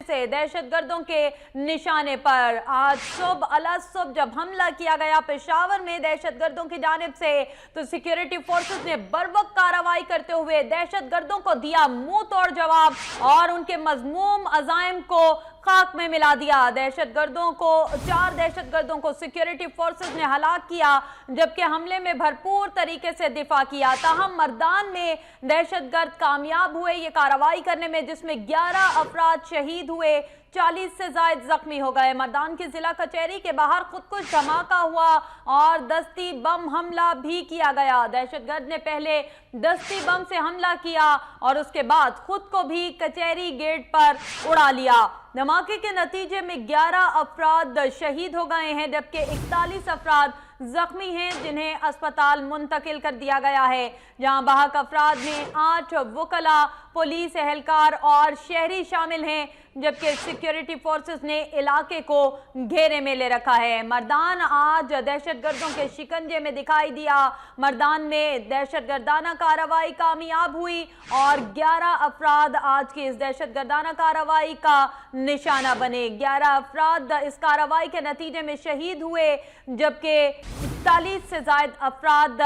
से दहशत गर्दों के निशाने पर। आज सुबह जब हमला किया गया पेशावर में दहशत गर्दों की जानिब से, तो सिक्योरिटी फोर्सेस ने बर्वक्त कार्रवाई करते हुए दहशत गर्दों को दिया मुंह तोड़ जवाब और उनके मजमूम अज़ाइम को खाक में मिला दिया। चार दहशत गर्दों को सिक्योरिटी फोर्सेस ने हलाक किया, जबकि हमले में भरपूर तरीके से दिफा किया। ताहम मर्दान में दहशत गर्द कामयाब हुए ये कार्रवाई करने में, जिसमें 11 अफराद शहीद हुए, 40 से ज्यादा जख्मी हो गए। मर्दान की जिला कचहरी के बाहर खुदकुश धमाका हुआ और दस्ती बम हमला भी किया गया। दहशतगर्द ने पहले दस्ती बम से हमला किया और उसके बाद खुद को भी कचहरी गेट पर उड़ा लिया। धमाके के नतीजे में 11 अफराद शहीद हो गए हैं, जबकि 41 अफराद जख्मी हैं, जिन्हें अस्पताल मुंतकिल कर दिया गया है। जहां बहक अफराद में 8 वकला, पुलिस एहलकार और शहरी शामिल हैं, जबकि सिक्योरिटी फोर्सेस ने इलाके को घेरे में ले रखा है। मर्दान आज दहशतगर्दों के शिकंजे में दिखाई दिया। मर्दान में दहशतगर्दाना कार्रवाई कामयाब हुई और 11 अफराद आज की इस दहशतगर्दाना कार्रवाई का निशाना बने। 11 अफराद इस कार्रवाई के नतीजे में शहीद हुए, जबकि 41 से ज्यादा अफराद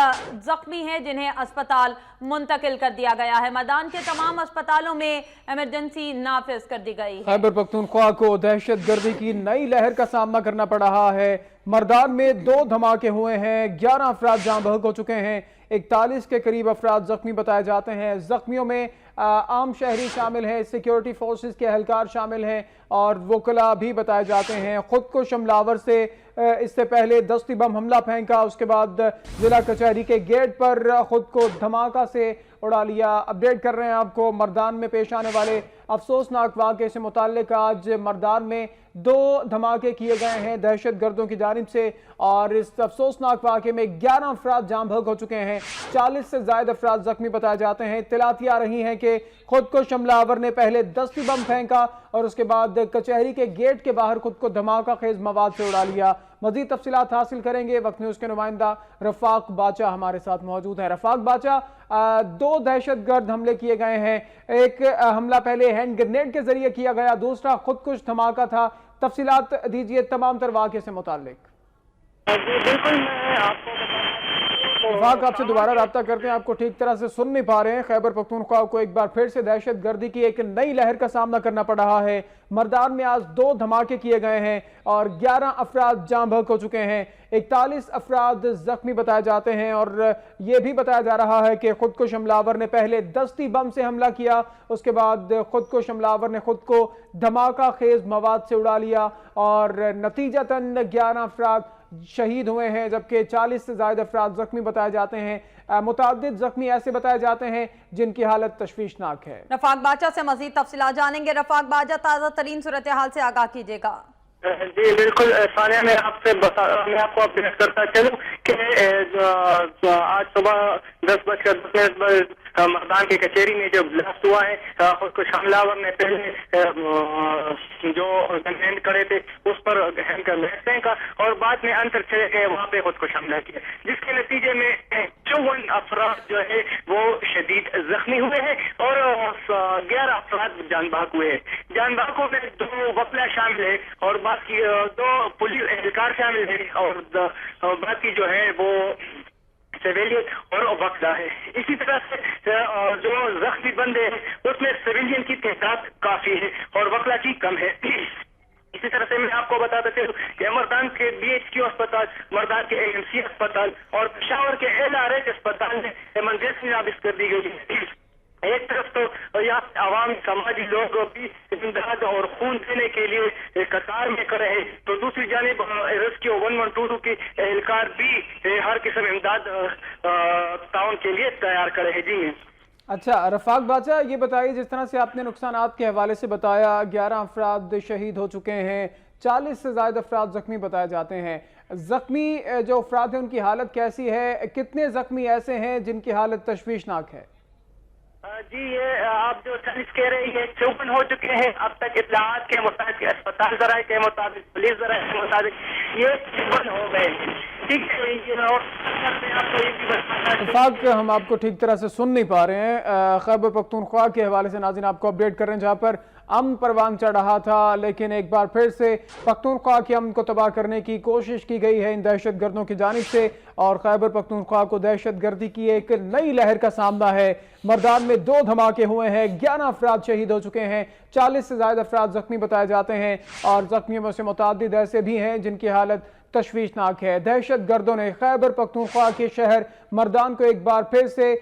जख्मी हैं, जिन्हें अस्पताल मुंतकिल कर दिया गया है। मैदान के तमाम अस्पतालों में इमरजेंसी नाफिज कर दी गई है। खैबर पख्तूनख्वा को दहशत गर्दी की नई लहर का सामना करना पड़ रहा है। मर्दान में 2 धमाके हुए हैं, 11 अफराद जान बहक हो चुके हैं, 41 के करीब अफराद जख्मी बताए जाते हैं। जख्मियों में आम शहरी शामिल हैं, सिक्योरिटी फोर्सेस के एहलकार शामिल हैं और वकला भी बताए जाते हैं। खुद को हमलावर से इससे पहले दस्ती बम हमला फेंका, उसके बाद जिला कचहरी के गेट पर खुद को धमाका से उड़ा लिया। अपडेट कर रहे हैं आपको मर्दान में पेश आने वाले अफसोसनाक वाक़े से मुताल्लिक। आज मर्दान में 2 धमाके किए गए हैं दहशत गर्दों की जानिब से और इस अफसोसनाक वाक़े में 11 अफराद जान बहक हो चुके हैं, 40 से ज़्यादा अफराद जख्मी बताए जाते हैं। इत्तलात आ रही हैं कि खुद को हमलावर ने पहले दस्ती बम फेंका और उसके बाद कचहरी के गेट के बाहर खुद को धमाका खेज मवाद से उड़ा लिया। मज़ीद तफसीलात हासिल करेंगे। वक्त न्यूज़ के नुमाइंदा रफ़ाक बाचा हमारे साथ मौजूद हैं। रफ़ाक बाचा, 2 दहशत गर्द हमले किए गए हैं। एक हमला पहले हैंड ग्रेनेड के जरिए किया गया, दूसरा खुदकुश धमाका था। तफसीलात दीजिए तमाम तर वाक़े से मुताल्लिक। बिल्कुल, मैं आपको रफ़ाक आपसे दोबारा रब्ता करते हैं, आपको ठीक तरह से सुन नहीं पा रहे हैं। खैबर पख्तूनख्वा को एक बार फिर से दहशत गर्दी की एक नई लहर का सामना करना पड़ रहा है। मर्दान में आज 2 धमाके किए गए हैं और 11 अफराद जान बहक हो चुके हैं, 41 अफराद जख्मी बताए जाते हैं और ये भी बताया जा रहा है कि खुद को हमलावर ने पहले दस्ती बम से हमला किया, उसके बाद खुद को हमलावर ने खुद को धमाका खेज मवाद से उड़ा लिया और नतीजतन 11 अफराद शहीद हुए हैं, जबकि 40 से ज्यादा अफराद जख्मी बताए जाते हैं। मुताद्दिद जख्मी ऐसे बताए जाते हैं जिनकी हालत तशवीशनाक है। रफ़ाक बाचा से मजीद तफसीलात जानेंगे। रफ़ाक बाचा, ताज़ा तरीन सूरत हाल से आगाह कीजिएगा। जी बिल्कुल सानिया, मैं आपको अपडेट करता चलूं कि आज सुबह 10:10 मर्दान की कचहरी में जो ब्लास्ट हुआ है, कुछ हमलावर ने पहले जो गनमैन खड़े थे उस पर हैंकर लेट फेंका और बाद में अंतर चले गए, वहाँ पे खुद को हमला किया, जिसके नतीजे में 54 अफराद जो है वो शदीद जख्मी हुए हैं और 11 अफराद जान बहक हुए हैं। जान बहकों में 2 वकला शामिल है और बाकी 2 पुलिस एहलकार शामिल है और बाकी जो है वो सिविलियन और वकला है। इसी तरह से जो जख्मी बंदे हैं उसमें सिविलियन की तादाद काफी है और वकला की कम है। इसी तरह से मैं आपको बताता चलूं कि मर्दान के BHQ अस्पताल, मर्दान के AMC अस्पताल और पेशावर के LRH अस्पताल में इमरजेंसी नाफिज कर दी गई है। एक तरफ तो यहाँ आवाम समाजी लोग भी इमदाद और खून देने के लिए कतार में खड़े हैं, तो दूसरी जानिब रेस्क्यू 1122 के एहलकार भी हर किस्म इमदाद ताउन के लिए तैयार खड़े हैं। जी अच्छा रफ़ाक बाचा, ये बताइए जिस तरह से आपने नुकसानात के हवाले से बताया, 11 अफराद शहीद हो चुके हैं, 40 से ज़्यादा अफराद जख्मी बताए जाते हैं। जख्मी जो अफराद हैं उनकी हालत कैसी है? कितने जख्मी ऐसे हैं जिनकी हालत तशवीशनाक है? जी ये आप जो 40 कह रहे हैं 54 हो चुके हैं अब तक इत्तलात के मुताबिक, अस्पताल जराए के मुताबिक, पुलिस जराए के मुताबिक ये 54 हो गए। ठीक है। और मैं आपको ये भी बताना इत्तेफाक हम आपको ठीक तरह से सुन नहीं पा रहे हैं। खैबर पख्तूनख्वा के हवाले से नाज़रीन आपको अपडेट कर रहे हैं, जहाँ पर अमन परवान चढ़ रहा था, लेकिन एक बार फिर से पख्तूनख्वा के अमन को तबाह करने की कोशिश की गई है इन दहशत गर्दों की जानिब से, और खैबर पख्तूनख्वा को दहशत गर्दी की एक नई लहर का सामना है। मर्दान में 2 धमाके हुए हैं, 11 अफराद शहीद हो चुके हैं, 40 से ज़्यादा अफराद जख्मी बताए जाते हैं, और जख्मियों में से मुतादिद ऐसे भी हैं जिनकी हालत तशवीशनाक है। दहशत गर्दों ने खैबर पख्तूनख्वा के शहर मर्दान को एक बार फिर से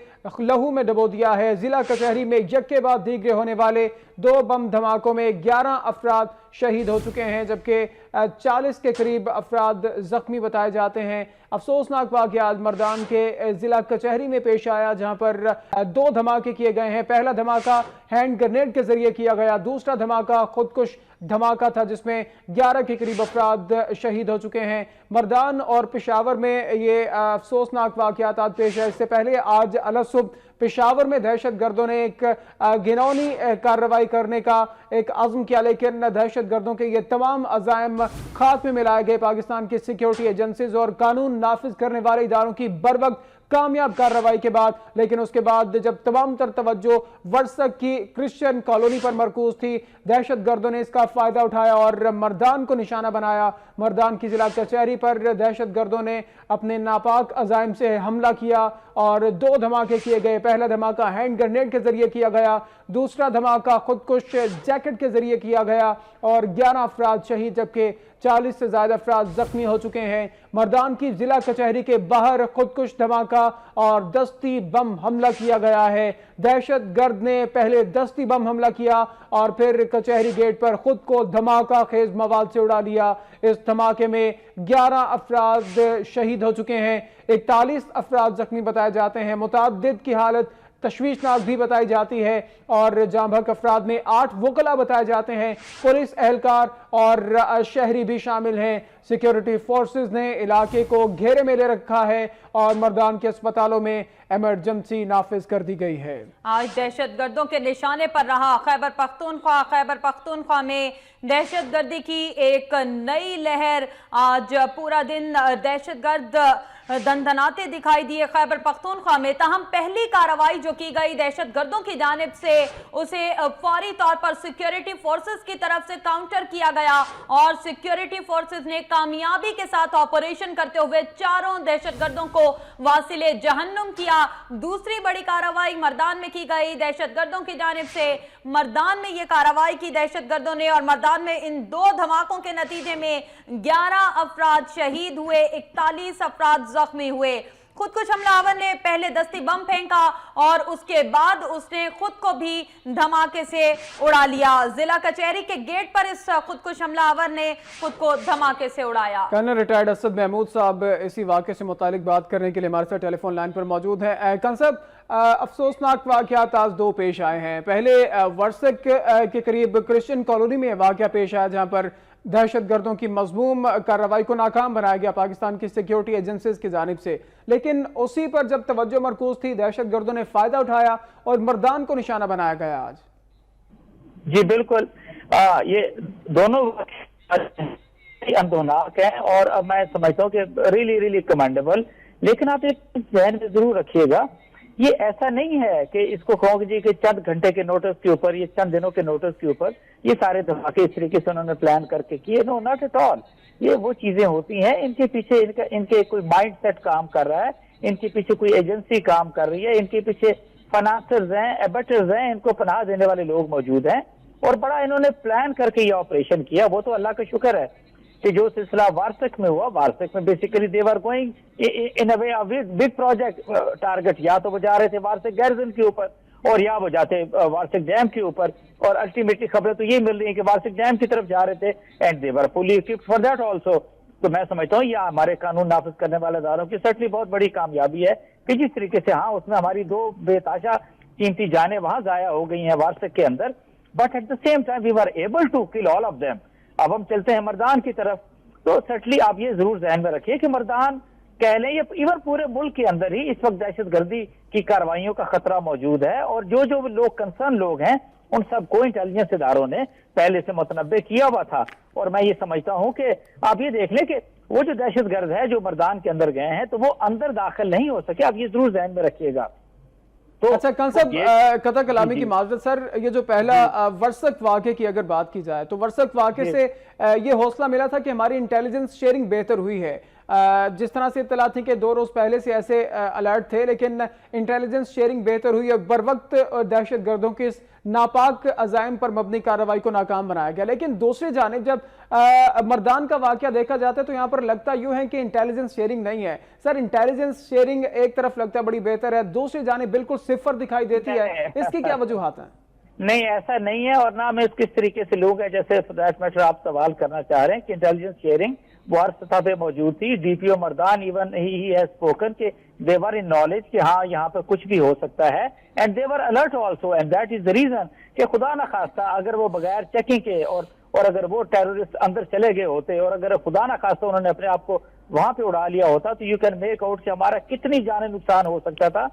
लहू में डबो दिया है। जिला कचहरी में यक्के बाद दीगरे होने वाले 2 बम धमाकों में 11 अफराद शहीद हो चुके हैं, जबकि 40 के करीब अफराद जख्मी बताए जाते हैं। अफसोसनाक वाक़या आज मर्दान के जिला कचहरी में पेश आया, जहां पर 2 धमाके किए गए हैं। पहला धमाका हैंड ग्रेनेड के जरिए किया गया, दूसरा धमाका खुदकुश धमाका था जिसमें 11 के करीब अफराद शहीद हो चुके हैं। मर्दान और पेशावर में ये अफसोसनाक वाक़यात आज पेश है। इससे पहले आज अलसुब पेशावर में दहशत गर्दों ने एक घिनौनी कार्रवाई करने का एक अज़्म किया, लेकिन दहशत गर्दों के ये तमाम अज़ाइम खात्मे में लाए गए। पाकिस्तान की सिक्योरिटी एजेंसीज और कानून नाफिज करने वाले इदारों की बरवक्त कामयाब कार्रवाई के बाद, लेकिन उसके बाद जब तमाम तर तवज्जो वर्सक की क्रिश्चियन कॉलोनी पर मरकूज थी, दहशत गर्दों ने इसका फायदा उठाया और मर्दान को निशाना बनाया। मर्दान की जिला कचहरी पर दहशत गर्दों ने अपने नापाक अजाइम से हमला किया और 2 धमाके किए गए। पहला धमाका हैंड ग्रेनेड के जरिए किया गया, दूसरा धमाका खुदकुश जैकेट के जरिए किया गया और 11 अफराद शहीद, जबकि 40 से ज्यादा अफराद जख्मी हो चुके हैं। मर्दान की जिला कचहरी के बाहर खुदकुश धमाका और दस्ती बम हमला किया गया है। दहशत गर्द ने पहले दस्ती बम हमला किया और फिर कचहरी गेट पर खुद को धमाका खेज मवाद से उड़ा लिया। इस धमाके में 11 अफराद शहीद हो चुके हैं, 41 अफराद जख्मी बताए जाते हैं। मुतादिद की हालत तशवीशनाक भी बताई जाती है और जाँ बहक अफराद में 8 वकला बताए जाते हैं। पुलिस एहलकार और शहरी भी शामिल हैं। सिक्योरिटी फोर्सेस ने इलाके को घेरे में ले रखा है और मर्दान के अस्पतालों में इमरजेंसी नाफिज कर दी गई है। आज दहशत गर्दों के निशाने पर रहा खैबर पख्तूनख्वा। खैबर पख्तूनख्वा में दहशत गर्दी की एक नई लहर, आज पूरा दिन दहशत गर्द दंदनाते दिखाई दिए खैबर पख्तूनख्वा में। ताहम पहली कार्रवाई जो की गई दहशत गर्दों की जानिब से, उसे फौरी तौर पर सिक्योरिटी फोर्सेस की तरफ से काउंटर किया गया और सिक्योरिटी फोर्सेस ने कामयाबी के साथ ऑपरेशन करते हुए 4 दहशत गर्दों को वासिले जहन्नुम किया। दूसरी बड़ी कार्रवाई मर्दान में की गई दहशत गर्दों की जानिब से। मर्दान में ये कार्रवाई की दहशत गर्दों ने और मर्दान में इन 2 धमाकों के नतीजे में 11 अफराद शहीद हुए, 41 अफराद जख्मी हुए। खुदकुश हमलावर ने पहले दस्ती बम फेंका और उसके बाद उसने खुद को भी धमाके से उड़ा लिया। जिला कचहरी के गेट पर इस खुदकुश हमलावर ने खुद को धमाके से उड़ाया। कर्नल रिटायर्ड असद महमूद साहब इसी वाक़े से मुतालिक बात करने के लिए हमारे साथ टेलीफोन लाइन पर मौजूद हैं। कर्नल साहब, अफसोसनाक वाक़यात आज 2 पेश आए हैं। पहले वर्सक के करीब क्रिश्चियन कॉलोनी में वाक़या पेश आया, जहाँ पर दहशत गर्दों की मज़मूम कार्रवाई को नाकाम बनाया गया पाकिस्तान की सिक्योरिटी एजेंसीज की जानिब से, लेकिन उसी पर जब तवज्जो मरकूज थी, दहशत गर्दों ने फायदा उठाया और मर्दान को निशाना बनाया गया आज। जी बिल्कुल, ये दोनों अंदोनाक है और मैं समझता हूँ कि रियली कमेंडेबल। लेकिन आप एक ध्यान में जरूर रखिएगा, ये ऐसा नहीं है कि इसको कहोगे जी कि चंद घंटे के नोटिस के ऊपर, ये चंद दिनों के नोटिस के ऊपर ये सारे धमाके इस तरीके से उन्होंने प्लान करके किए। No, not at all. ये वो चीजें होती हैं, इनके पीछे इनके कोई माइंड सेट काम कर रहा है, इनके पीछे कोई एजेंसी काम कर रही है, इनके पीछे फाइनेंसर्स हैं, एबेटर्स हैं, इनको पनाह देने वाले लोग मौजूद हैं और बड़ा इन्होंने प्लान करके ये ऑपरेशन किया। वो तो अल्लाह का शुक्र है कि जो सिलसिला वारसक में हुआ, वारसक में basically they were going in a way big project target. या तो वो जा रहे थे वारसक गैरिजन के ऊपर और या वो जाते वारसक डैम के ऊपर, और अल्टीमेटली खबरें तो ये मिल रही है कि वारसक डैम की तरफ जा रहे थे and they were fully equipped for that also. तो मैं समझता हूँ यह हमारे कानून नाफिज करने वाले इदारों की सर्टली बहुत बड़ी कामयाबी है कि जिस तरीके से, हाँ उसमें हमारी 2 बेताशा कीमती जानें वहां जाया हो गई हैं वारसक के अंदर, but at the same time we were able to kill all of them. अब हम चलते हैं मर्दान की तरफ, तो सर्टली आप ये जरूर ध्यान में रखिए कि मर्दान कह लें या इवन पूरे मुल्क के अंदर ही इस वक्त दहशतगर्दी की कार्रवाइयों का खतरा मौजूद है और जो जो लोग कंसर्न लोग हैं उन सबको इंटेलिजेंस इदारों ने पहले से मुतनब्बे किया हुआ था। और मैं ये समझता हूं कि आप ये देख लें कि वो जो दहशतगर्द है जो मर्दान के अंदर गए हैं तो वो अंदर दाखिल नहीं हो सके, आप ये जरूर ध्यान में रखिएगा। तो अच्छा कंसब कथा कलामी की माजरत सर, ये जो पहला वर्सक वाक़े की अगर बात की जाए तो वर्सक वाक़े से ये हौसला मिला था कि हमारी इंटेलिजेंस शेयरिंग बेहतर हुई है। जिस तरह से इत्तला थी कि 2 रोज पहले से ऐसे अलर्ट थे, लेकिन इंटेलिजेंस शेयरिंग बेहतर हुई और बर वक्त दहशत गर्दों के इस नापाक अज़ाइम पर मबनी कार्रवाई को नाकाम बनाया गया। लेकिन दूसरी जानिब जब मर्दान का वाक़या देखा जाता है तो यहाँ पर लगता यूँ है कि इंटेलिजेंस शेयरिंग नहीं है। सर इंटेलिजेंस शेयरिंग एक तरफ लगता है बड़ी बेहतर है, दूसरी जानिब बिल्कुल सिफर दिखाई देती है, इसकी क्या वजूहात हैं? नहीं, ऐसा नहीं है, और ना मैं इसको इस तरीके से लूंगा जैसे फॉर दैट मैटर आप सवाल करना चाह रहे हैं कि इंटेलिजेंस शेयरिंग वो हर सतह पे मौजूद थी। DPO Mardan even he has spoken कि दे वर इन नॉलेज कि हाँ यहाँ पे कुछ भी हो सकता है, and they were alert also, and that is the reason कि खुदा ना खास्ता अगर वो बगैर चेकिंग के और अगर वो टेररिस्ट अंदर चले गए होते और अगर खुदा ना खास्ता उन्होंने अपने आप को वहां पे उड़ा लिया होता तो यू कैन मेक आउट कि हमारा कितनी जाने नुकसान हो सकता था।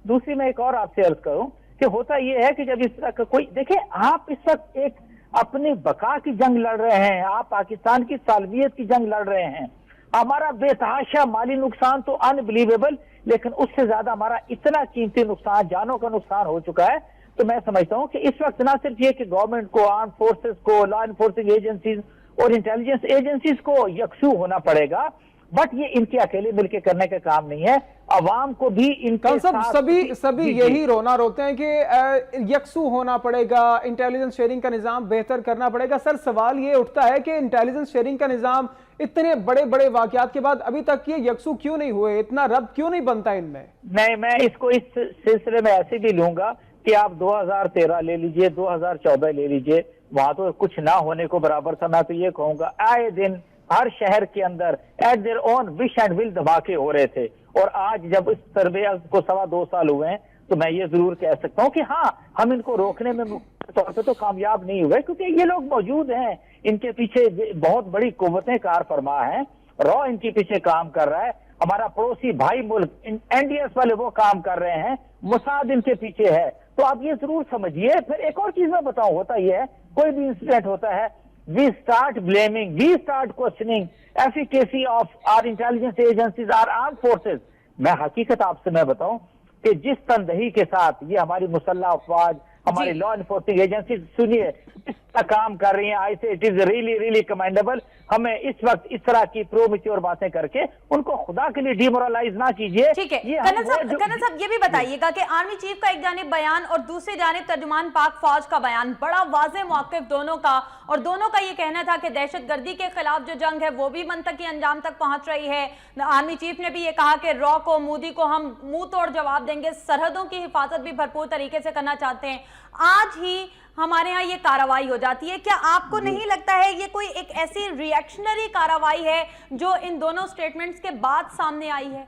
दूसरी मैं एक और आपसे अर्ज करूं कि होता यह है कि जब इस तरह का कोई देखिए, आप इस वक्त एक अपनी बका की जंग लड़ रहे हैं, आप पाकिस्तान की सालवियत की जंग लड़ रहे हैं। हमारा बेतहाशा माली नुकसान तो अनबिलीवेबल, लेकिन उससे ज्यादा हमारा इतना कीमती नुकसान, जानों का नुकसान हो चुका है। तो मैं समझता हूं कि इस वक्त ना सिर्फ ये कि गवर्नमेंट को, आर्म फोर्सेस को, लॉ इन्फोर्सिंग एजेंसीज और इंटेलिजेंस एजेंसीज को यकसू होना पड़ेगा, बट ये इनके अकेले मिलकर करने का काम नहीं है। अवाम को भी इनके साथ सभी यही रोना रोते हैं कि यकसू होना पड़ेगा, इंटेलिजेंस शेयरिंग का निजाम बेहतर करना पड़ेगा। सर सवाल ये उठता है कि इंटेलिजेंस शेयरिंग का निजाम इतने बड़े बड़े वाकयात के बाद अभी तक ये यकसू क्यों नहीं हुए, इतना रब्त क्यों नहीं बनता इनमें? नहीं, मैं इसको इस सिलसिले में ऐसे भी लूंगा कि आप 2013 ले लीजिए, 2014 ले लीजिए, वहां तो कुछ ना होने को बराबर था। मैं तो ये कहूंगा आए दिन हर शहर के अंदर eight their own wish and will धमाके हो रहे थे, और आज जब इस सर्वेलेंस को 2.25 साल हुए हैं तो मैं ये जरूर कह सकता हूँ कि हाँ, हम इनको रोकने में तौर पे तो कामयाब नहीं हुए, क्योंकि ये लोग मौजूद हैं, इनके पीछे बहुत बड़ी कुव्वतें कार फरमा हैं, रॉ इनके पीछे काम कर रहा है, हमारा पड़ोसी भाई मुल्क एनडीएस वाले वो काम कर रहे हैं, मुसाद इनके पीछे है। तो आप ये जरूर समझिए। फिर एक और चीज मैं बताऊं, होता यह है कोई भी इंसिडेंट होता है, we start blaming, we start questioning efficacy of our intelligence agencies, our armed forces। मैं हकीकत आपसे मैं बताऊं कि जिस तनदही के साथ ये हमारी मुसल्लह अफवाज, हमारी लॉ इन्फोर्सिंग एजेंसी सुनिए इस तरह काम कर रही हैं, आई से it is really really commendable. हमें इस वक्त इस तरह की प्रोमिच्योर बातें करके उनको खुदा के लिए डिमोरलाइज ना कीजिए। ठीक है कर्नल साहब ये भी बताइएगा कि आर्मी चीफ का एक जानिब बयान और दूसरी जानिब तर्जुमान पाक फौज का बयान, बड़ा वाज़ेह मौक़िफ़ दोनों का, और दोनों का ये कहना था कि दहशतगर्दी के खिलाफ जो जंग है वो भी मंतकी अंजाम तक पहुंच रही है। आर्मी चीफ ने भी ये कहा कि रॉ को, मोदी को हम मुंह तोड़ जवाब देंगे, सरहदों की हिफाजत भी भरपूर तरीके से करना चाहते हैं। आज ही हमारे यहाँ ये कार्रवाई हो जाती है, क्या आपको नहीं लगता है ये कोई एक ऐसी रिएक्शनरी कार्रवाई है जो इन दोनों स्टेटमेंट्स के बाद सामने आई है?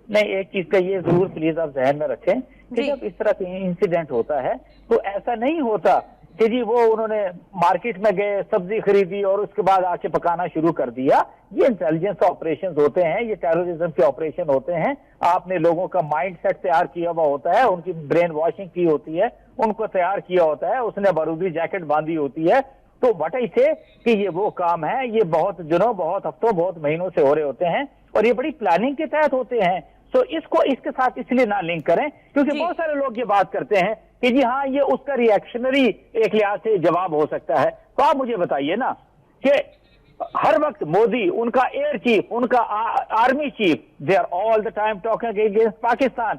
नहीं, एक चीज का ये जरूर प्लीज आप ध्यान में रखें कि जब इस तरह का इंसिडेंट होता है तो ऐसा नहीं होता कि जी वो उन्होंने मार्केट में गए, सब्जी खरीदी और उसके बाद आके पकाना शुरू कर दिया। ये इंटेलिजेंस ऑपरेशंस होते हैं, ये टेररिज्म के ऑपरेशन होते हैं। आपने लोगों का माइंड सेट तैयार किया हुआ होता है, उनकी ब्रेन वॉशिंग की होती है, उनको तैयार किया होता है, उसने बारूदी जैकेट बांधी होती है। तो वटई से कि ये वो काम है, ये बहुत दिनों, बहुत हफ्तों, बहुत महीनों से हो रहे होते हैं और ये बड़ी प्लानिंग के तहत होते हैं। तो इसको इसके साथ इसलिए ना लिंक करें क्योंकि बहुत सारे लोग ये बात करते हैं कि जी हाँ ये उसका रिएक्शनरी एक लिहाज से जवाब हो सकता है। तो आप मुझे बताइए ना कि हर वक्त मोदी, उनका एयर चीफ, उनका army chief, they are all the time talking against Pakistan.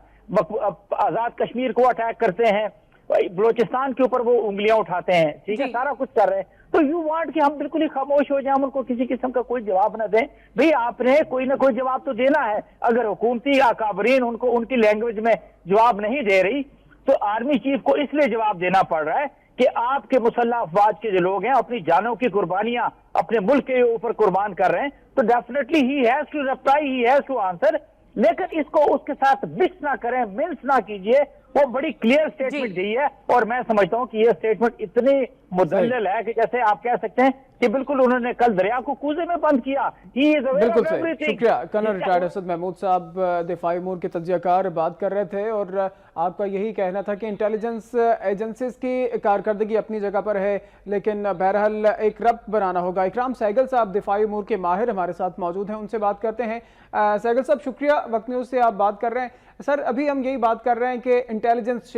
Azad Kashmir को अटैक करते हैं, बलोचिस्तान के ऊपर वो उंगलियां उठाते हैं, ठीक है, सारा कुछ कर रहे हैं। तो यू वांट कि हम बिल्कुल ही खामोश हो जाए, हम उनको किसी किस्म का कोई जवाब न दें? भाई आपने कोई ना कोई जवाब तो देना है। अगर हुकूमती अकाबरीन उनको उनकी लैंग्वेज में जवाब नहीं दे रही तो आर्मी चीफ को इसलिए जवाब देना पड़ रहा है कि आपके मुसल्लह अफवाज के जो लोग हैं अपनी जानों की कुर्बानियां अपने मुल्क के ऊपर कुर्बान कर रहे हैं। तो definitely he has to reply, he has to answer. लेकिन इसको उसके साथ मिक्स ना करें, मिन्स ना कीजिए। वो बड़ी क्लियर स्टेटमेंट दी है और मैं समझता हूं कि ये स्टेटमेंट इतनी मुदल्लल है कि जैसे आप कह सकते हैं कि बिल्कुल उन्होंने कल दरिया को कूजे में बंद किया। बिल्कुल सही, शुक्रिया। कर्नल रिटायर्ड असद महमूद साहब दिफाई उमूर के तज्जियाकार बात कर रहे थे और आपका यही कहना था कि इंटेलिजेंस एजेंसीज की कारकर्दगी अपनी जगह पर है, लेकिन बहरहाल एक रब्त बनाना होगा। इकराम सहगल साहब दिफाई उमूर के माहिर हमारे साथ मौजूद हैं, उनसे बात करते हैं। सहगल साहब शुक्रिया, वक्त न्यूज़ से आप बात कर रहे हैं। सर अभी हम यही बात कर रहे हैं कि इंटेलिजेंस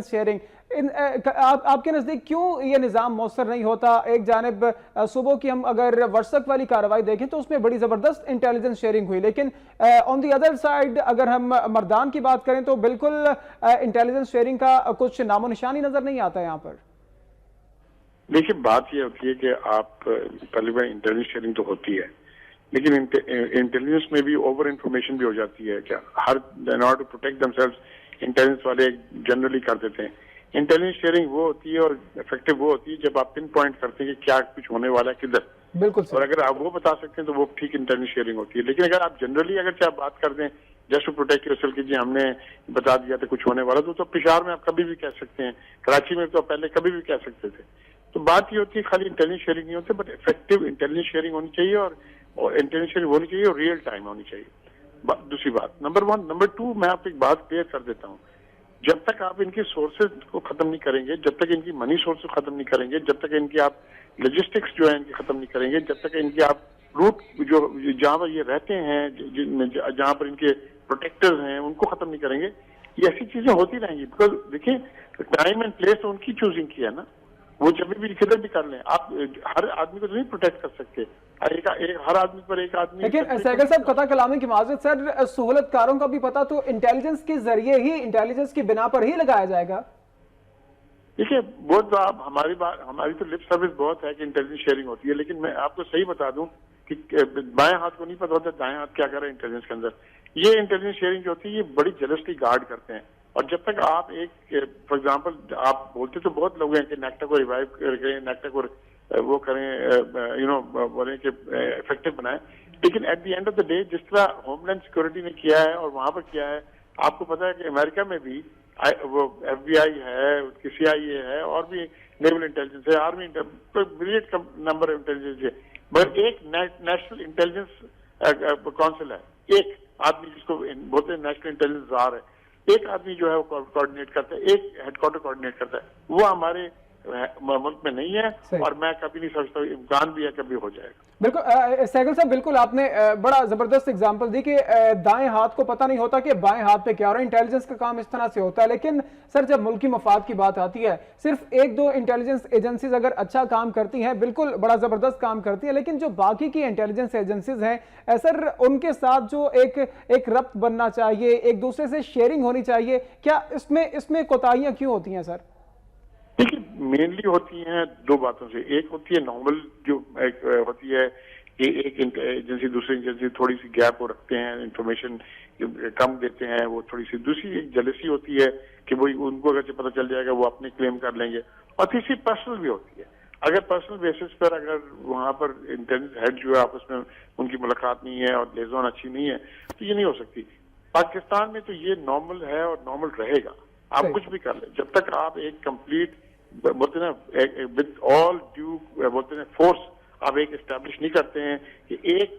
शेयरिंग आपके नज़दीक क्यों ये निज़ाम मौसर नहीं होता? एक जानिब सुबह की हम अगर वर्षक वाली कार्रवाई देखें तो उसमें बड़ी ज़बरदस्त इंटेलिजेंस शेयरिंग हुई, लेकिन ऑन दी अदर साइड अगर हम मर्दान की बात करें तो बिल्कुल इंटेलिजेंस शेयरिंग का कुछ नामो निशानी नज़र नहीं आता यहाँ पर। देखिए, बात ये होती है कि आप पहली बार इंटेलिजेंस शेयरिंग तो होती है, लेकिन इंटेलिजेंस में भी ओवर इंफॉर्मेशन भी हो जाती है। क्या हर in order to protect themselves intelligence वाले जनरली कर देते हैं। इंटेलिजेंस शेयरिंग वो होती है और इफेक्टिव वो होती है जब आप पिन पॉइंट करते हैं कि क्या कुछ होने वाला है किधर, बिल्कुल। और अगर आप वो बता सकते हैं तो वो ठीक इंटेलिजेंस शेयरिंग होती है। लेकिन अगर आप जनरली अगर आप बात कर दें जस्ट टू प्रोटेक्ट योरसेल्फ कि जी हमने बता दिया था कुछ होने वाला, तो पेशावर में आप कभी भी कह सकते हैं, कराची में तो पहले कभी भी कह सकते थे। तो बात ये होती है खाली इंटेलिजेंस शेयरिंग नहीं होती, बट इफेक्टिव इंटेलिजेंस शेयरिंग होनी चाहिए और इंटेलिजेंस शेयरिंग होनी चाहिए और रियल टाइम होनी चाहिए। दूसरी बात नंबर 1। नंबर 2, मैं आपको एक बात क्लियर कर देता हूँ, जब तक आप इनके सोर्सेज को खत्म नहीं करेंगे, जब तक इनकी मनी सोर्स को खत्म नहीं करेंगे, जब तक इनकी आप लॉजिस्टिक्स जो है इनकी खत्म नहीं करेंगे, जब तक इनके आप रूट जो जहाँ पर ये रहते हैं, जहाँ पर इनके प्रोटेक्टर्स हैं, उनको खत्म नहीं करेंगे, ये ऐसी चीजें होती रहेंगी। बिकॉज देखिए, टाइम एंड प्लेस तो उनकी चूजिंग की है ना, वो जब भी किधर भी कर लें। आप हर आदमी को तो नहीं प्रोटेक्ट कर सकते, हर आदमी पर एक आदमी। लेकिन सहगल साहब कथा कलामी की माजरत सर, सहूलतकारों का भी पता तो इंटेलिजेंस के जरिए ही, इंटेलिजेंस की बिना पर ही लगाया जाएगा। देखिए, बहुत हमारी तो लिप सर्विस बहुत है कि इंटेलिजेंस शेयरिंग होती है, लेकिन मैं आपको सही बता दूं कि बाएं हाथ को नहीं पता होता दाएं हाथ क्या कर रहा है इंटेलिजेंस के अंदर। ये इंटेलिजेंस शेयरिंग जो होती है ये बड़ी जेलसली गार्ड करते हैं, और जब तक आप फॉर एग्जांपल आप बोलते तो बहुत लोग हैं कि नेक्टा को रिवाइव करें, नेक्टा को वो करें, बोले कि इफेक्टिव बनाएं, लेकिन at the end of the day जिस तरह होमलैंड सिक्योरिटी ने किया है और वहां पर किया है, आपको पता है कि अमेरिका में भी वो FBI है, उसकी CIA है, और भी नेवल इंटेलिजेंस है, आर्मी मिलियट का नंबर ऑफ इंटेलिजेंस है, बट एक नेशनल इंटेलिजेंस काउंसिल है, एक आदमी जिसको बोलते हैं नेशनल इंटेलिजेंस czar है, एक आदमी जो है वो कोऑर्डिनेट करता है, एक हेडक्वार्टर कोऑर्डिनेट करता है। वो हमारे मुल्क में नहीं है, और मैं कभी नहीं समझता इम्कान भी है कभी हो जाएगा। बिल्कुल सहगल साहब, बिल्कुल आपने बड़ा जबरदस्त एग्जांपल दी कि दाएं हाथ को पता नहीं होता कि बाएं हाथ पे क्या हो रहा है। इंटेलिजेंस का काम इस तरह से होता है, लेकिन सर जब मुल्की मफाद की बात आती है, सिर्फ 1-2 इंटेलिजेंस एजेंसीज अगर अच्छा काम करती हैं, बिल्कुल बड़ा जबरदस्त काम करती है, लेकिन जो बाकी की इंटेलिजेंस एजेंसीज हैं सर, उनके साथ जो एक रब्त बनना चाहिए, एक दूसरे से शेयरिंग होनी चाहिए, क्या इसमें कोताहियां क्यों होती हैं सर? देखिए, मेनली होती हैं 2 बातों से। एक होती है नॉर्मल जो एक होती है कि एक एजेंसी दूसरी एजेंसी थोड़ी सी गैप वो रखते हैं, इंफॉर्मेशन कम देते हैं, वो थोड़ी सी। दूसरी एक जेलसी होती है कि वो उनको अगर पता चल जाएगा वो अपने क्लेम कर लेंगे। और तीसरी पर्सनल भी होती है। अगर पर्सनल बेसिस पर अगर वहां पर इंटेलिजेंस हेड जो है आपस में उनकी मुलाकात नहीं है और लिएज़ोन अच्छी नहीं है, तो ये नहीं हो सकती। पाकिस्तान में तो ये नॉर्मल है और नॉर्मल रहेगा, आप कुछ भी कर लें, जब तक आप एक कंप्लीट बोलते ना विद ऑल ड्यू बोलते हैं फोर्स आप एक एस्टैब्लिश नहीं करते हैं कि एक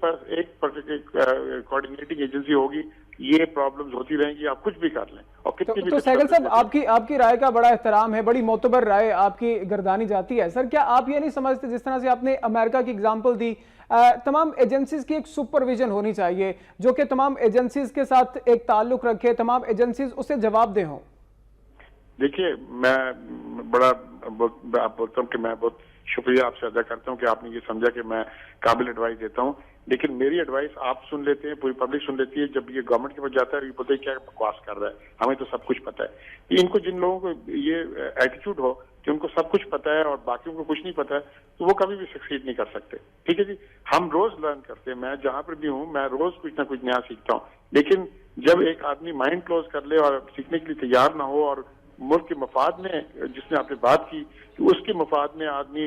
पर्टिकुलर कोऑर्डिनेटिंग एजेंसी होगी, ये प्रॉब्लम्स होती रहेंगी, आप कुछ भी कर लें। और कितनी भी तो सहगल साहब, आपकी राय का बड़ा एहतराम है, बड़ी मोतबर राय आपकी गर्दानी जाती है। सर क्या आप ये नहीं समझते, जिस तरह से आपने अमेरिका की एग्जाम्पल दी, तमाम एजेंसीज की एक सुपरविजन होनी चाहिए जो कि तमाम एजेंसीज के साथ एक ताल्लुक रखे, तमाम एजेंसीज उसे जवाबदेह हों? देखिए, मैं बड़ा आप बोलता हूँ कि मैं बहुत शुक्रिया आपसे अदा करता हूँ कि आपने ये समझा कि मैं काबिल एडवाइस देता हूँ, लेकिन मेरी एडवाइस आप सुन लेते हैं, पूरी पब्लिक सुन लेती है। जब ये गवर्नमेंट के पास जाता है ये बोलते हैं क्या बकवास कर रहा है, हमें तो सब कुछ पता है। इनको जिन लोगों को ये एटीट्यूड हो कि उनको सब कुछ पता है और बाकियों को कुछ नहीं पता है, तो वो कभी भी सक्सीड नहीं कर सकते। ठीक है जी, हम रोज लर्न करते हैं, मैं जहां पर भी हूँ मैं रोज कुछ ना कुछ नया सीखता हूँ, लेकिन जब एक आदमी माइंड क्लोज कर ले और सीखने के लिए तैयार ना हो और मुल्क के मफाद में, जिसने आपने बात की कि उसके मफाद में आदमी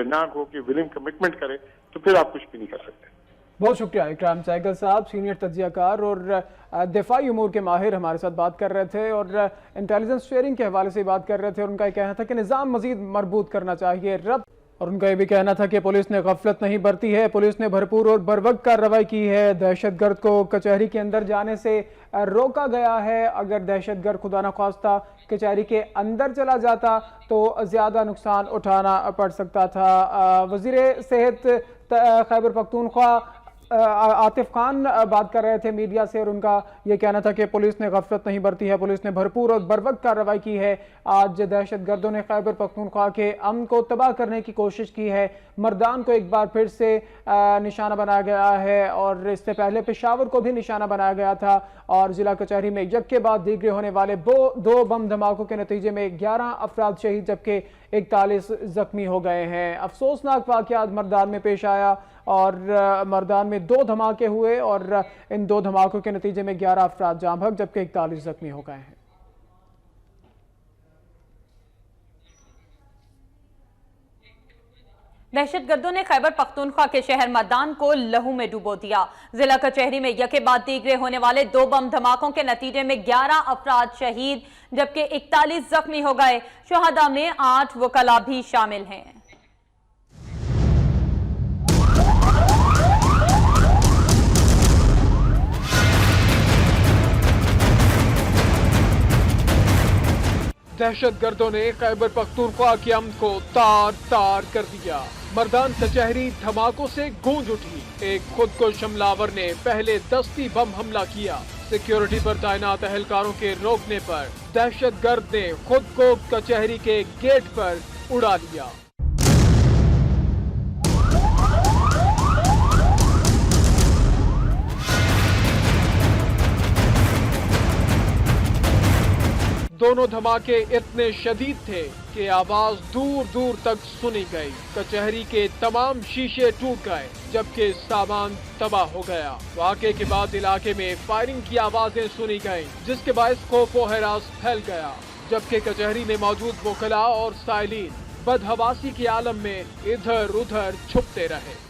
ना हो कि विलिंग कमिटमेंट करे, तो फिर आप कुछ भी नहीं कर सकते। बहुत शुक्रिया इकराम सैगल साहब, सीनियर तज्जियाकार और दिफाई उमूर के माहिर हमारे साथ बात कर रहे थे और इंटेलिजेंस शेयरिंग के हवाले से बात कर रहे थे। और उनका ये कहना था कि निज़ाम मजीद मजबूत करना चाहिए रब्त, और उनका ये भी कहना था कि पुलिस ने गफलत नहीं बरती है, पुलिस ने भरपूर और बरवक्त कार्रवाई की है। दहशतगर्द को कचहरी के अंदर जाने से रोका गया है। अगर दहशतगर्द खुदा न ख्वास्ता कचहरी के अंदर चला जाता तो ज़्यादा नुकसान उठाना पड़ सकता था। वज़ीर सेहत खैबर पख्तूनख्वा आतिफ खान बात कर रहे थे मीडिया से और उनका ये कहना था कि पुलिस ने गफलत नहीं बरती है, पुलिस ने भरपूर और बरवक्त कार्रवाई की है। आज दहशतगर्दों ने खैबर पख्तूनख्वा के अमन को तबाह करने की कोशिश की है। मर्दान को एक बार फिर से निशाना बनाया गया है और इससे पहले पेशावर को भी निशाना बनाया गया था। और जिला कचहरी में यके बाद दीगरे होने वाले दो बम धमाकों के नतीजे में 11 अफराद शहीद जबकि 41 जख्मी हो गए हैं। अफसोसनाक वाक़यात मर्दान में पेश आया और मर्दान में 2 धमाके हुए और इन 2 धमाकों के नतीजे में 11 अफराद जाँ बहक जबकि 41 जख्मी हो गए हैं। दहशतगर्दों ने खैबर पख्तूनख्वा के शहर मर्दान को लहू में डुबो दिया। जिला कचहरी में यके बाद दीगरे होने वाले 2 बम धमाकों के नतीजे में 11 अफराद शहीद जबकि 41 जख्मी हो गए। शुहदा में 8 वकला भी शामिल हैं। दहशतगर्दों ने खैबर पख्तूनख्वा के अमन को तार तार कर दिया। मर्दान कचहरी धमाकों से गूंज उठी। एक खुदकुश हमलावर ने पहले दस्ती बम हमला किया। सिक्योरिटी पर तैनात एहलकारों के रोकने पर दहशतगर्द ने खुद को कचहरी के गेट पर उड़ा लिया। दोनों धमाके इतने शदीद थे कि आवाज दूर दूर तक सुनी गई। कचहरी के तमाम शीशे टूट गए जबकि सामान तबाह हो गया। वाक़े के बाद इलाके में फायरिंग की आवाजें सुनी गईं जिसके बायस खौफ व हरास फैल गया जबकि कचहरी में मौजूद वकला और साइलीन बदहवासी के आलम में इधर उधर छुपते रहे।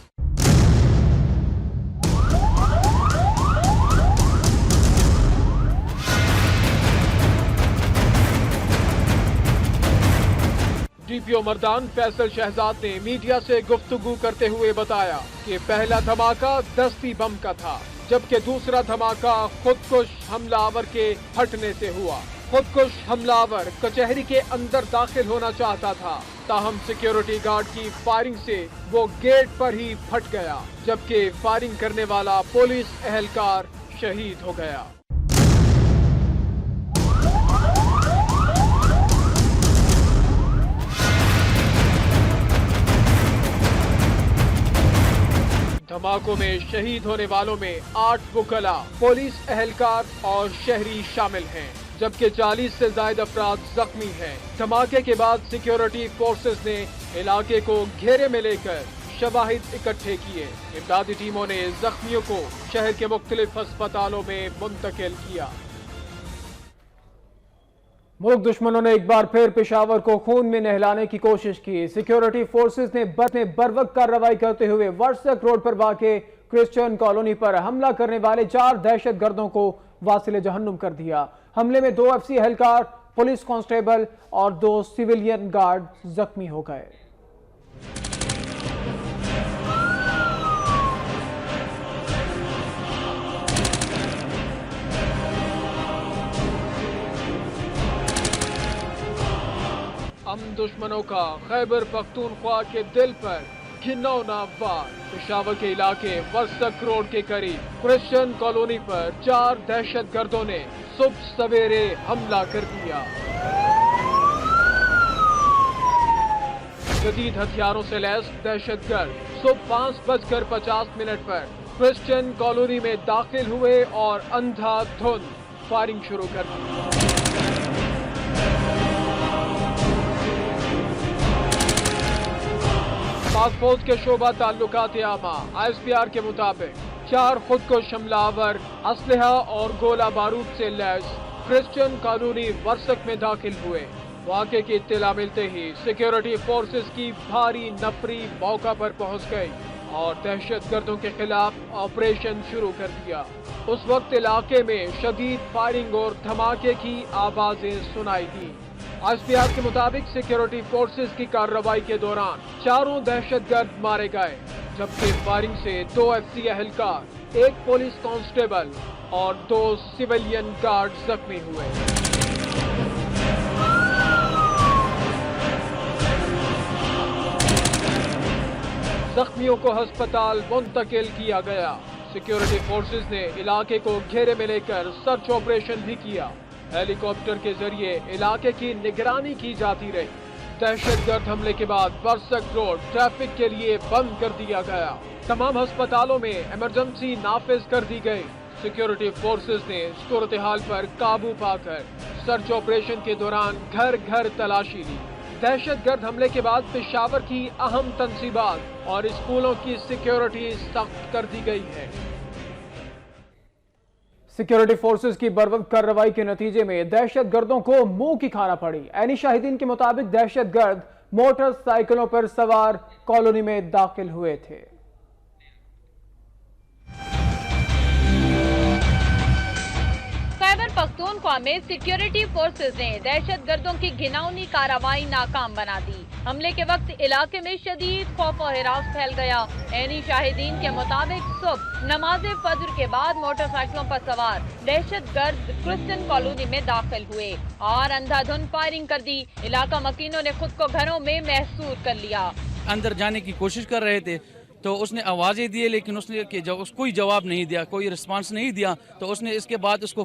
डीपीओ मर्दान फैसल शहजाद ने मीडिया से गुफ्तगू करते हुए बताया कि पहला धमाका दस्ती बम का था जबकि दूसरा धमाका खुदकुश हमलावर के फटने से हुआ। खुदकुश हमलावर कचहरी के अंदर दाखिल होना चाहता था, ताहम सिक्योरिटी गार्ड की फायरिंग से वो गेट पर ही फट गया जबकि फायरिंग करने वाला पुलिस एहलकार शहीद हो गया। धमाकों में शहीद होने वालों में 8 वकला, पुलिस एहलकार और शहरी शामिल हैं जबकि 40 से ज्यादा अफराद जख्मी हैं। धमाके के बाद सिक्योरिटी फोर्सेस ने इलाके को घेरे में लेकर शवाहिद इकट्ठे किए। इमदादी टीमों ने जख्मियों को शहर के मुख्तलिफ अस्पतालों में मुंतकिल किया। मुल्क दुश्मनों ने एक बार फिर पेशावर को खून में नहलाने की कोशिश की। सिक्योरिटी फोर्सेस ने बरवक्त कार्रवाई करते हुए वर्सक रोड पर वाक़े क्रिश्चियन कॉलोनी पर हमला करने वाले 4 दहशतगर्दों को वासिले जहन्नुम कर दिया। हमले में 2 एफसी एहलकार, पुलिस कांस्टेबल और 2 सिविलियन गार्ड जख्मी हो गए। हम दुश्मनों का खैबर पख्तूनख्वा के दिल पर घिनौना वार। पेशावर के इलाके वर्सक रोड के करीब क्रिश्चियन कॉलोनी पर 4 दहशतगर्दों ने सुबह सवेरे हमला कर दिया। जदीद हथियारों से लैस दहशतगर्द सुबह 5:50 पर क्रिश्चियन कॉलोनी में दाखिल हुए और अंधाधुंध फायरिंग शुरू कर दी। पाक फौज के शोबा ताल्लुकात आमा ISPR के मुताबिक 4 खुदकुश हमलावर असलहा और गोला बारूद से लैस क्रिश्चियन कॉलोनी वर्सक में दाखिल हुए। वाक़े की इत्तला मिलते ही सिक्योरिटी फोर्सेस की भारी नफरी मौका पर पहुंच गई और दहशत गर्दों के खिलाफ ऑपरेशन शुरू कर दिया। उस वक्त इलाके में शदीद फायरिंग और धमाके की आवाजें सुनाई दी। ISPR के मुताबिक सिक्योरिटी फोर्सेस की कार्रवाई के दौरान 4 दहशतगर्द मारे गए, जबकि फायरिंग से 2 FC एहलकार, 1 पुलिस कांस्टेबल और 2 सिविलियन गार्ड जख्मी हुए। जख्मियों को अस्पताल मुंतकिल किया गया। सिक्योरिटी फोर्सेस ने इलाके को घेरे में लेकर सर्च ऑपरेशन भी किया। हेलीकॉप्टर के जरिए इलाके की निगरानी की जाती रही। दहशतगर्द हमले के बाद बरसक रोड ट्रैफिक के लिए बंद कर दिया गया। तमाम अस्पतालों में इमरजेंसी नाफिज कर दी गई। सिक्योरिटी फोर्सेस ने सूरत हाल पर काबू पाकर सर्च ऑपरेशन के दौरान घर घर तलाशी ली। दहशतगर्द हमले के बाद पेशावर की अहम तंसीबात और स्कूलों की सिक्योरिटी सख्त कर दी गई है। सिक्योरिटी फोर्सेस की बर्वक्त कार्रवाई के नतीजे में दहशतगर्दों को मुंह की खाना पड़ी। ऐनी शाहिदीन के मुताबिक दहशतगर्द मोटरसाइकिलों पर सवार कॉलोनी में दाखिल हुए थे। खैबर पख्तूनख्वा में सिक्योरिटी फोर्सेस ने दहशतगर्दों की घिनौनी कार्रवाई नाकाम बना दी। हमले के वक्त इलाके में शदीद खौफ और हिरास फैल गया। ऐनी शाहिदीन के मुताबिक सुबह नमाज फजर के बाद मोटरसाइकिलों पर सवार दहशतगर्द क्रिस्टन कॉलोनी में दाखिल हुए और अंधाधुंध फायरिंग कर दी। इलाका मकीनों ने खुद को घरों में महसूस कर लिया। अंदर जाने की कोशिश कर रहे थे तो उसने आवाज़ें दी, लेकिन उसने कोई जवाब नहीं दिया, कोई रिस्पांस नहीं दिया। तो उसने इसके बाद उसको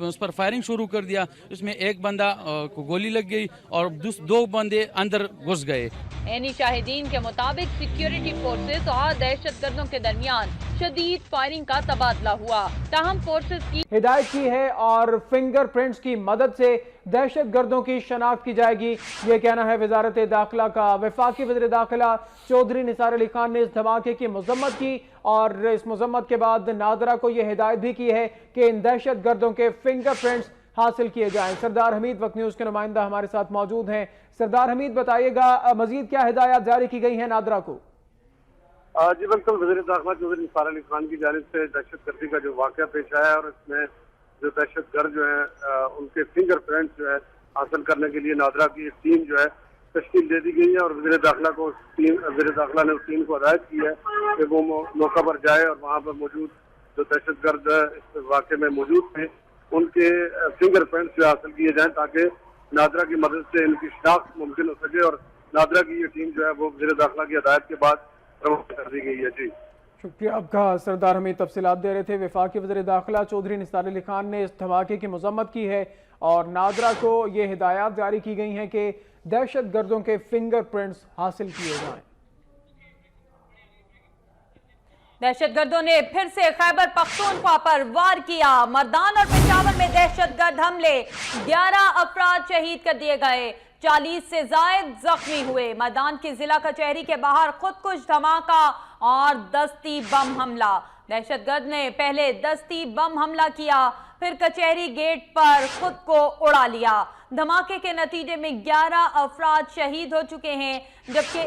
उस पर फायरिंग शुरू कर दिया। इसमें एक बंदा को गोली लग गई और 2 बंदे अंदर घुस गए। ऐनी शाहिदीन के मुताबिक सिक्योरिटी फोर्सेस और दहशतगर्दों के दरमियान शदीद फायरिंग का तबादला हुआ। ताहम फोर्सेस की हिदायत की है और फिंगरप्रिंट्स की मदद से दहशतगर्दों की शनाख्त की जाएगी। ये कहना है वजारत दाखिला का। वफाकी वज़ीर दाखिला चौधरी निसार अली खान ने इस धमाके की मजम्मत की और इस मजम्मत के बाद नादरा को यह हिदायत भी की है कि इन दहशतगर्दों के फिंगरप्रिंट्स हासिल किए जाएं। सरदार हमीद वक्त न्यूज़ के नुमाइंदा हमारे साथ मौजूद हैं। सरदार हमीद, बताइएगा मजीद क्या हिदायत जारी की गई है नादरा को? जी बिल्कुल, वज़ीर दाखिला चौधरी निसार अली खान की जानिब से दहशतगर्दी का जो वाक़या पेश आया और इसमें जो दहशतगर्द जो है उनके फिंगरप्रिंट जो है हासिल करने के लिए नादरा की एक टीम जो है तश्कील दे दी गई है और वज़ीर दाखिला ने उस टीम को हदायत की है कि वो मौका पर जाए और वहाँ पर मौजूद जो दहशतगर्द इस वाक़े में मौजूद थे उनके फिंगरप्रिंट्स जो हासिल किए जाएँ ताकि नादरा की मदद से इनकी शनाख्त मुमकिन हो सके। और नादरा की ये टीम जो है वो वज़ीर दाखिला की हदायत के बाद रवाना कर दी गई है। जी शुक्रिया आपका सरदार हमीद, तफसीलात दे रहे थे। वफाकी वज़ीर दाखिला चौधरी निसार अली खान ने इस धमाके की मजम्मत की है और नादरा को ये हिदायत जारी की गई हैं कि दहशतगर्दों के फिंगरप्रिंट्स हासिल किए जाएं। दहशतगर्दों ने फिर से खैबर पख्तूनख्वा पर वार किया। मर्दान और पेशावर में दहशतगर्द हमले, 11 अफराद शहीद कर दिए गए, 40 से जायद जख्मी हुए। मर्दान की जिला कचहरी के बाहर खुदकुश धमाका और दस्ती बम हमला। दहशतगर्द ने पहले दस्ती बम हमला किया, फिर कचहरी गेट पर खुद को उड़ा लिया। धमाके के नतीजे में 11 अफराद शहीद हो चुके हैं, जबकि